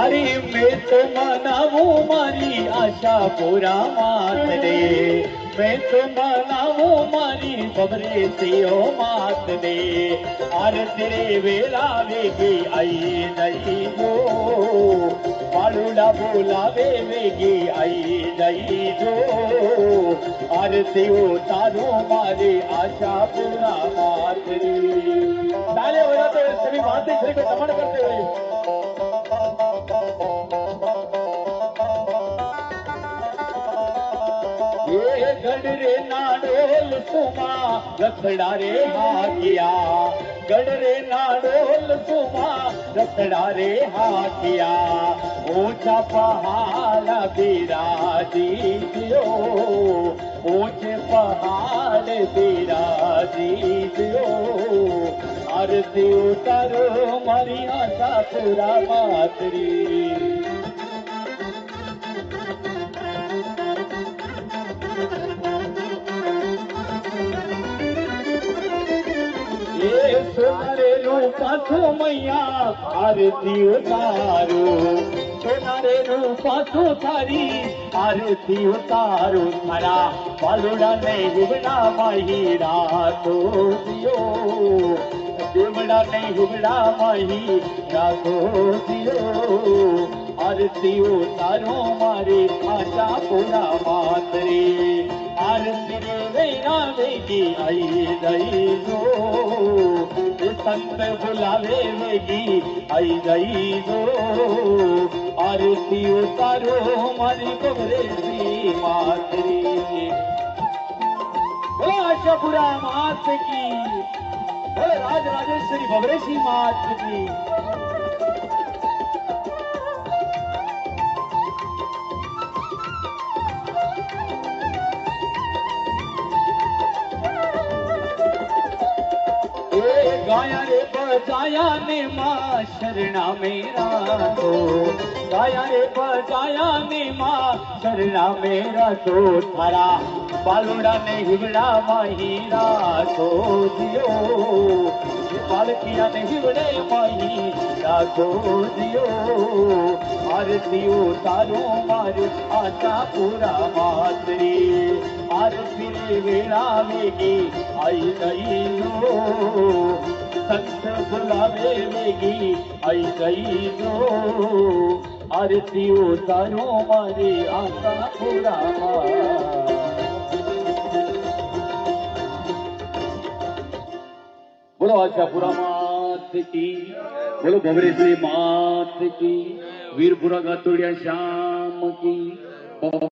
अरे मैं तो मनावूं मारी आशा पूरा मात दे, मैं तो मनावूं मारी बबरे से ओ मात दे। अरे तेरे वेला वेगी आई नहीं जो, बालूड़ा बोलावे वेगी आई नहीं जो। अरे तेओ तारो मारे आशा पूरा मात दे। ताले बजाते हुए सभी भारतीय श्री को नमन करते हुए ये गडरे नाडोल सुमा रखड़ा रे हाकिया, गडरे नाडोल सुमा रखड़ा रे हाकिया। ऊंचा पहाड़ बिराजी दियो, ऊंचे पहाड़ बिराजी दियो। आरती उतारो मारी आशा पूरा मातरी। સોનારેનું પાછું મૈયા આરતી ઉતારો, સોનારેનું પાછું થારી આરતી ઉતારો। થારા બાલુડાને હિવડા માહી રાખો દિયો, દેવડાને હિવડા માહી રાખો દિયો। આરતી ઉતારો મારી આશા પૂરા માતરે। आरती रे वेगा वेगी आई गई जो, संत बुलावे वेगी आई गई जो। आरती उतारो मारी बबरे सी मातरी। बोलो आशापुरा मात की, बोलो राज राजेश्वरी बबरे सी मात की। गाया रे बजाया ने माँ शरणा मेरा तो, गाया रे बजाया ने माँ शरणा मेरा तो। थारा बालुड़ा ने हिवड़ा माहीरा तो दियो, बालकिया ने हिवड़े माहीरा तो दियो। आरती उतारो मारी आशा पूरा मातरी। आरती रे वेला वेगी आई गई जो, संत बुलावे वेगी आई गई जो। आरती उतारो मारी आशा पूरा। बोलो आशापुरा मात की, बोलो बबरेश्वरी मात की, वीरपुरा गातोड़िया श्याम की।